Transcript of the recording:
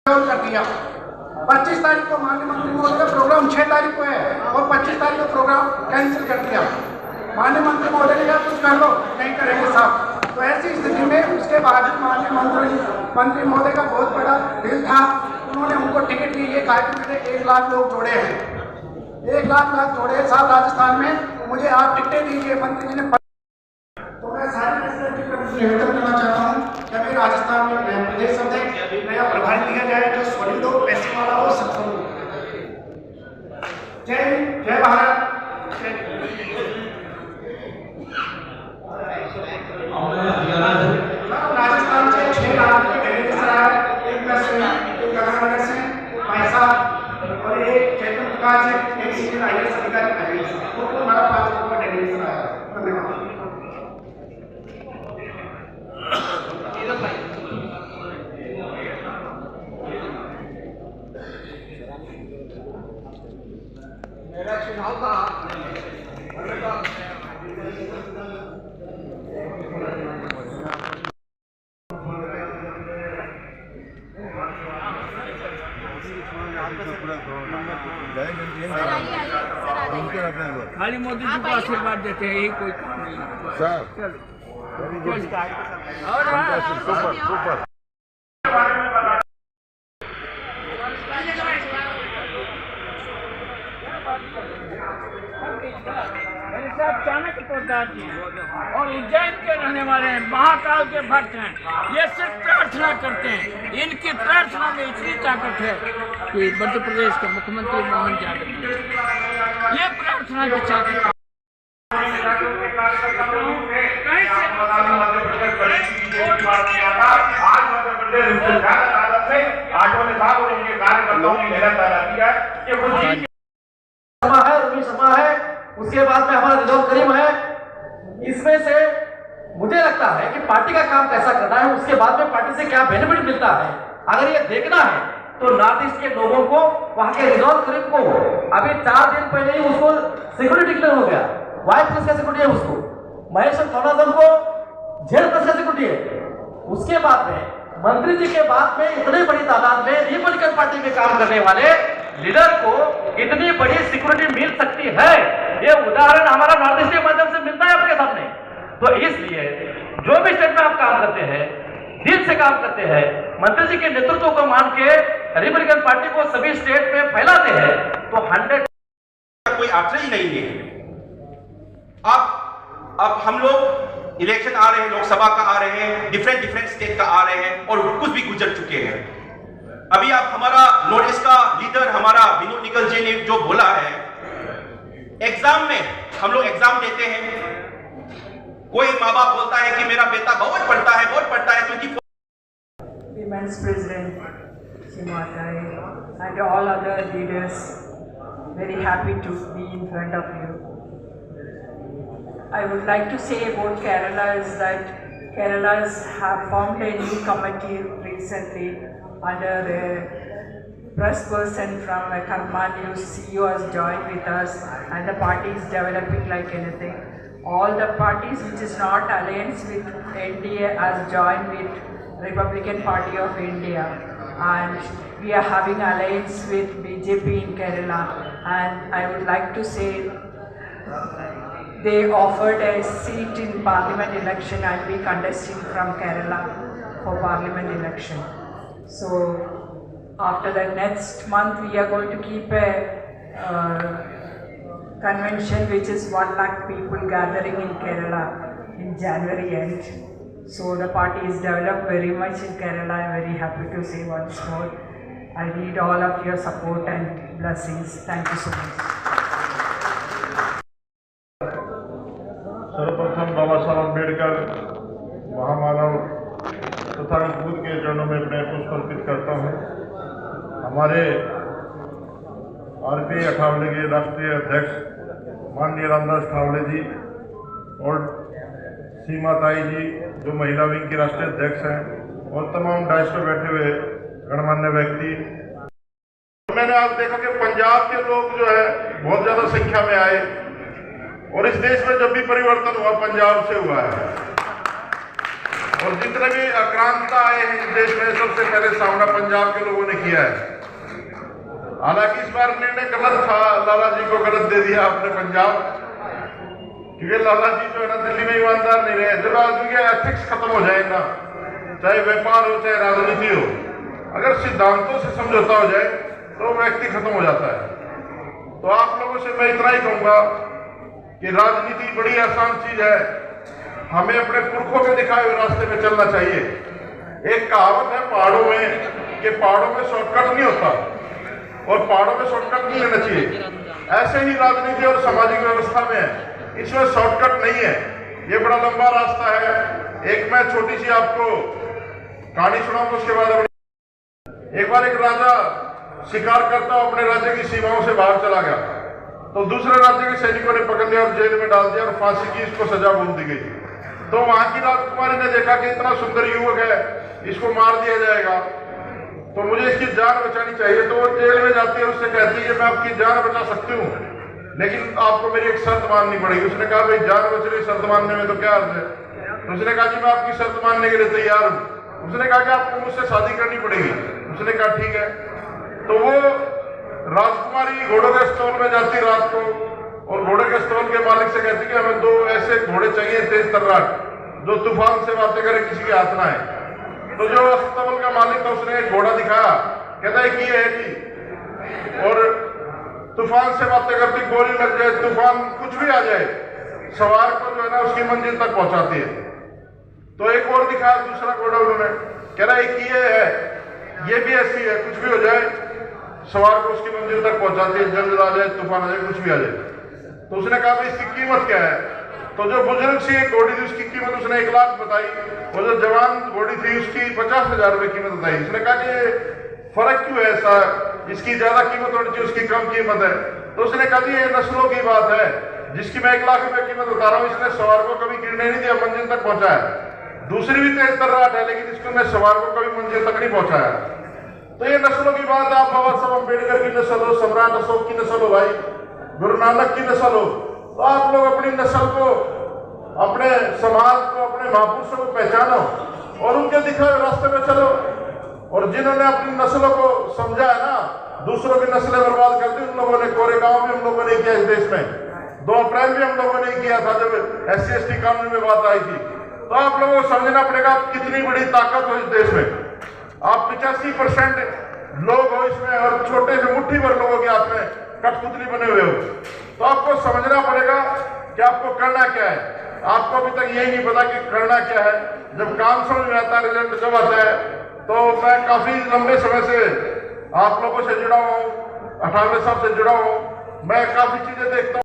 कर दिया। 25 तारीख को माननीय मंत्री महोदय का प्रोग्राम 6 तारीख को है और 25 तारीख को प्रोग्राम कैंसिल कर दिया। माननीय मंत्री महोदय ने कहा कुछ कर लो, नहीं करेंगे साहब। तो ऐसी स्थिति में उसके बाद माननीय मंत्री महोदय का बहुत बड़ा दिल था, उन्होंने उनको टिकट दी। ये कहा कि मैंने 1 लाख लोग जोड़े हैं, 1 लाख जोड़े साहब राजस्थान में, मुझे आप टिकटें दीजिए। मंत्री जी ने तो मैं सारे निवेदन करना चाहता हूँ कि अभी राजस्थान में नया प्रदेश अध्यक्ष नया प्रभारी दिया जाए जो सॉलिड हो, पैसे वाला हो, सक्षम हो। जय भारत। राजस्थान से 6 लाख के डेलीगेट्स आया है, एक मैं से, एक गंगानगर से भाई साहब और एक चैतन्य प्रकाश से, एक सीनियर IAS अधिकारी आए हैं। तो हमारा 5 लोगों का डेलीगेट्स आया है। धन्यवाद। मेरा चुनाव था खाली मोदी जी को आशीर्वाद देते हैं, यही कोई काम नहीं है सर। सुपर चाणक्य प्रसाद जी और उज्जैन के रहने वाले हैं, महाकाल के भक्त हैं। ये सिर्फ प्रार्थना करते हैं, इनकी प्रार्थना में इतनी ताकत है कि मध्य प्रदेश के मुख्यमंत्री मोहन यादव ये प्रार्थना की ताकत सभा है, उसके बाद में हमारा रिजर्व करीम है। इसमें से मुझे लगता है कि पार्टी का काम कैसा करना है, उसके बाद में पार्टी से क्या बेनिफिट मिलता है, अगर ये देखना है तो नॉर्थ ईस्ट के लोगों को, वहां के रिजर्व करीम को अभी 4 दिन पहले ही उसको सिक्योरिटी डिक्लेयर हो गया। वाइस प्रेस का सिक्योरिटी है उसको, महेश थोनाजम को जेल प्रेस का सिक्योरिटी है। उसके बाद में मंत्री जी के बाद में इतने बड़ी तादाद में रिपब्लिकन पार्टी में काम करने वाले लीडर को इतनी बड़ी सिक्योरिटी मिल सकती है, ये उदाहरण हमारा नॉर्थ ईस्ट के माध्यम से मिलता है आपके सामने। तो इसलिए जो भी स्टेट में आप काम करते हैं, दिल से काम करते हैं, मंत्री जी के नेतृत्व को मान के रिपब्लिकन पार्टी को सभी स्टेट में फैलाते हैं, तो 100 कोई ऑप्शन ही नहीं है। अब हम लोग इलेक्शन आ रहे हैं, लोकसभा का आ रहे हैं, डिफरेंट स्टेट का आ रहे हैं और कुछ भी गुजर चुके हैं। अभी आप हमारा नॉर्थ ईस्ट का लीडर हमारा विनोद निकल जी ने जो बोला है, एग्जाम में हम लोग एग्जाम देते हैं, कोई माँ बाप बोलता है कि मेरा बेटा बहुत पढ़ता है 24 Women's President Shimatai and all other leaders, very happy to be in front of you. I would like to say about Kerala is that Kerala's have formed a new committee recently under a press person from Karma News. CEO has joined with us and the party is developing like anything. All the parties which is not alliance with NDA has joined with Republican Party of India, and we are having alliance with BJP in Kerala. And I would like to say they offered a seat in Parliament election. I'll be contesting from Kerala for Parliament election. So after the next month we are going to keep a convention which is 1 lakh people gathering in Kerala in January end. So the party is developed very much in Kerala. I am very happy to say once more, I need all of your support and blessings. Thank you so much. सर्वप्रथम बाबा साहब अम्बेडकर महामानव तथा बुद्ध के चरणों में अपने पुष्प अर्पित करता हूँ। हमारे RPI अठावले के राष्ट्रीय अध्यक्ष माननीय रामदास ठावले जी और सीमा ताई जी जो महिला विंग की राष्ट्रीय अध्यक्ष हैं और तमाम डाइस पर बैठे हुए गणमान्य व्यक्ति, मैंने आज देखा कि पंजाब के लोग जो है बहुत ज्यादा संख्या में आए और इस देश में जब भी परिवर्तन हुआ पंजाब से हुआ है। और जितने भी आक्रांता आए हैं इस देश में सबसे पहले सामना पंजाब के लोगों ने किया है। हालांकि इस बार निर्णय गलत था, लाला जी को गलत दे दिया आपने पंजाब, क्योंकि लाला जी जो है ना दिल्ली में ईमानदार नहीं रहे। जब आदमी के एथिक्स खत्म हो जाए ना, चाहे व्यापार हो चाहे राजनीति हो, अगर सिद्धांतों से समझौता हो जाए तो व्यक्ति खत्म हो जाता है। तो आप लोगों से मैं इतना ही कहूंगा कि राजनीति बड़ी आसान चीज है, हमें अपने पुरखों के दिखाए हुए रास्ते पे चलना चाहिए। एक कहावत है पहाड़ों में कि पहाड़ों में शॉर्टकट नहीं होता और पहाड़ों में शॉर्टकट नहीं लेना चाहिए। ऐसे ही राजनीति और सामाजिक व्यवस्था में है, इसमें शॉर्टकट नहीं है, ये बड़ा लंबा रास्ता है। एक मैं छोटी सी आपको कहानी सुनाऊंगा, उसके बाद एक बार एक राजा शिकार करता अपने राज्य की सीमाओं से बाहर चला गया, तो दूसरे राज्य के सैनिकों ने पकड़ लिया और जेल में डाल दिया और फांसी की इसको सजा बोल दी गई। तो वहां की राजकुमारी ने देखा कि इतना सुंदर युवक है, इसको मार दिया जाएगा, तो मुझे इसकी जान बचानी चाहिए। तो वो जेल में जाती है, उससे कहती है मैं आपकी जान बचा सकती हूँ, लेकिन आपको मेरी एक शर्त माननी पड़ेगी। उसने कहा भाई जान बच रही, शर्त मानने में तो क्या अर्थ है। तो उसने कहा जी मैं आपकी शर्त मानने के लिए तैयार हूँ। उसने कहा कि आपको मुझसे शादी करनी पड़ेगी। उसने कहा ठीक है। तो वो राजकुमारी घोड़ों के स्टॉल में जाती रात को और घोड़े के स्टॉल के मालिक से कहती कि हमें 2 ऐसे घोड़े चाहिए तेज तर्रार जो तूफान से बातें करे, किसी के हाथ ना है। तो जो अस्तबल का मालिक था उसने एक घोड़ा दिखाया, कहता है कि ये है जी, और तूफान से बातें करती, गोली लग जाए, तूफान कुछ भी आ जाए, सवार को जो है ना उसकी मंजिल तक पहुंचाती है। तो एक और दिखाया दूसरा घोड़ा उन्होंने, कह रहा है कि ये है, ये भी ऐसी है, कुछ भी हो जाए सवार को उसकी मंजिल तक पहुंचाती है, जंग आ जाए, तूफान आ जाए, कुछ भी आ जाए। तो उसने कहा भाई इसकी कीमत क्या है। तो जो बुजुर्ग सी एक घोड़ी थी उसकी कीमत उसने 1 लाख बताई, और जो जवान घोड़ी थी उसकी 50,000 रुपए कीमत बताई। उसने कहा कि फर्क क्यों है ऐसा, इसकी ज्यादा कीमत होनी चाहिए, उसकी कम कीमत है। तो उसने कहा ये नस्लों की बात है, जिसकी मैं 1 लाख रुपए कीमत बता रहा हूँ, इसने सवार को कभी गिरने नहीं दिया, मंजिल तक पहुंचाया। दूसरी भी तेज तर्रार है, लेकिन इसने सवार को कभी मंजिल तक नहीं पहुंचाया। तो ये नस्लों की बात है। आप बाबा साहब अम्बेडकर की नस्ल हो, सम्राट अशोक की नस्ल हो, भाई गुरु नानक की नस्ल हो, तो आप लोग अपनी नस्ल को, अपने समाज को, अपने महापुरुषों को पहचानो और उनके दिखाए रास्ते पे चलो। और जिन्होंने अपनी नस्लों को समझा है ना, दूसरों की नस्लें बर्बाद कर दी, उन लोगों ने कोरेगांव में हम लोगों ने किया, इस देश में 2 अप्रैल भी हम लोगों ने किया था जब SC/ST कानून में बात आई थी। तो आप लोगों को समझना पड़ेगा कितनी बड़ी ताकत हो इस देश में। आप 85% लोग हो इसमें और छोटे से मुट्ठी भर लोगों के हाथ में कठपुतली बने हुए हो। तो आपको समझना पड़ेगा कि आपको करना क्या है। आपको अभी तक यही नहीं पता कि करना क्या है। जब काम समझ में आता है, रिजल्ट जब आता है, तो मैं काफी लंबे समय से आप लोगों से जुड़ा हुआ हूँ, 98 साल से जुड़ा हुआ हूँ। मैं काफी चीजें देखता हूँ।